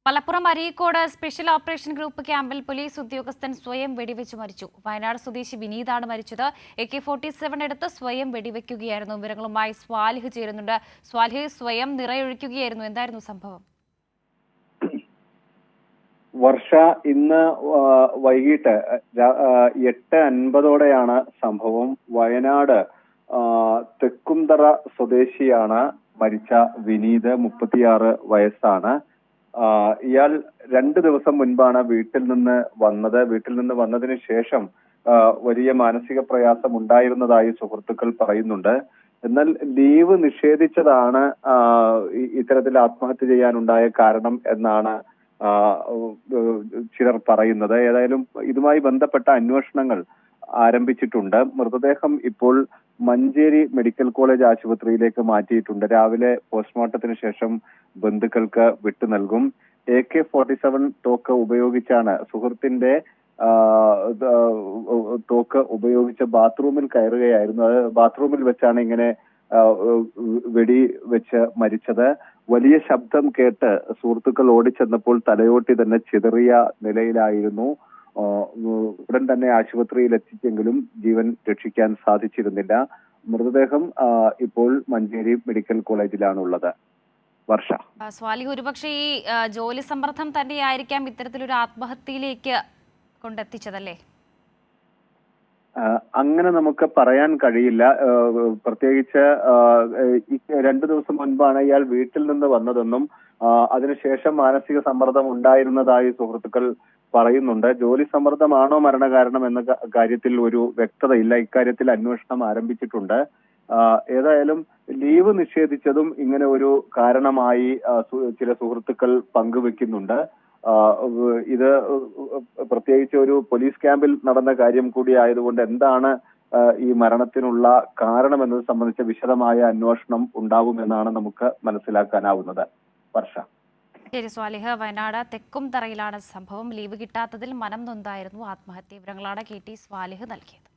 Malappuram Areekode special operation group ക്യാമ്പിൽ police ഉദ്യോഗസ്ഥൻ സ്വയം വെടിവെച്ച് മരിച്ചു. വയനാട് സ്വദേശി വിനീതാണ് മരിച്ചത്. AK-47 എടുത്ത് സ്വയം വെടിവെക്കുകയായിരുന്നു. വിവരങ്ങളുമായി സ്വാലിഹ് ചേരുന്നുണ്ട്. സ്വാലിഹ്, സ്വയം നിറയൊഴിക്കുകയായിരുന്നു. എന്തായിരുന്നു സംഭവം? വർഷ, ഇന്ന് വൈകിട്ട് 8:50 സംഭവം. വയനാട് തെക്കുംതറ സ്വദേശിയാണ് മരിച്ച വിനീത്. 36 വയസ്സാണ്. ഇയാൾ 2 ദിവസം മുൻപാണ് വീട്ടിൽ നിന്ന് വന്നതിന് ശേഷം വലിയ മാനസിക പ്രയാസം ഉണ്ടായിരുന്നതായി സുഹൃത്തുക്കൾ പറയുന്നുണ്ട്. എന്നാൽ ലീവ് നിഷേധിച്ചതാണ് ഇത്തരത്തിൽ ആത്മഹത്യ ചെയ്യാനുണ്ടായ കാരണം എന്നാണ് ചിലർ പറയുന്നത്. ഏതായാലും ഇതുമായി ബന്ധപ്പെട്ട അന്വേഷണങ്ങൾ ആരംഭിച്ചിട്ടുണ്ട്. മൃതദേഹം ഇപ്പോൾ മഞ്ചേരി മെഡിക്കൽ കോളേജ് ആശുപത്രിയിലേക്ക് മാറ്റിയിട്ടുണ്ട്. രാവിലെ പോസ്റ്റ്മോർട്ടത്തിന് ശേഷം ബന്ധുക്കൾക്ക് വിട്ടു നൽകും. AK-47 തോക്ക് ഉപയോഗിച്ചാണ് സുഹൃത്തിന്റെ തോക്ക് ഉപയോഗിച്ച് ബാത്റൂമിൽ കയറുകയായിരുന്നു. അത് ബാത്റൂമിൽ വെച്ചാണ് ഇങ്ങനെ വെടി വെച്ച് മരിച്ചത്. വലിയ ശബ്ദം കേട്ട് സുഹൃത്തുക്കൾ ഓടിച്ചെന്നപ്പോൾ തലയോട്ടി തന്നെ ചിതറിയ നിലയിലായിരുന്നു. ഉടൻ തന്നെ ആശുപത്രിയിൽ എത്തിച്ചെങ്കിലും ജീവൻ രക്ഷിക്കാൻ സാധിച്ചിരുന്നില്ല. മൃതദേഹം ഇപ്പോൾ മഞ്ചേരി മെഡിക്കൽ കോളേജിലാണുള്ളത്. വർഷ, സ്വാലിഹ്, ഒരുപക്ഷെ ഈ ജോലി സമ്മർദ്ദം തന്നെയായിരിക്കാം ഇത്തരത്തിലൊരു ആത്മഹത്യയിലേക്ക് കൊണ്ടെത്തിച്ചതല്ലേ? അങ്ങനെ നമുക്ക് പറയാൻ കഴിയില്ല. പ്രത്യേകിച്ച് 2 ദിവസം മുൻപാണ് ഇയാൾ വീട്ടിൽ നിന്ന് വന്നതെന്നും അതിനുശേഷം മാനസിക സമ്മർദ്ദം ഉണ്ടായിരുന്നതായി സുഹൃത്തുക്കൾ പറയുന്നുണ്ട്. ജോലി സമ്മർദ്ദമാണോ മരണകാരണം എന്ന കാര്യത്തിൽ ഒരു വ്യക്തതയില്ല. ഇക്കാര്യത്തിൽ അന്വേഷണം ആരംഭിച്ചിട്ടുണ്ട്. ഏതായാലും ലീവ് നിഷേധിച്ചതും ഇങ്ങനെ ഒരു കാരണമായി ചില സുഹൃത്തുക്കൾ പങ്കുവെക്കുന്നുണ്ട്. ഇത് പ്രത്യേകിച്ച് ഒരു പോലീസ് ക്യാമ്പിൽ നടന്ന കാര്യം കൂടി ആയതുകൊണ്ട് എന്താണ് ഈ മരണത്തിനുള്ള കാരണമെന്നത് സംബന്ധിച്ച വിശദമായ അന്വേഷണം ഉണ്ടാവുമെന്നാണ് നമുക്ക് മനസ്സിലാക്കാനാവുന്നത്. വർഷ, ശരി സ്വാലിഹ്, വയനാട് തെക്കുംതറയിലാണ് സംഭവം. ലീവ് കിട്ടാത്തതിൽ മനം നൊന്തായിരുന്നു ആത്മഹത്യ. വിവരങ്ങളാണ് KT സ്വാലിഹ് നൽകിയത്.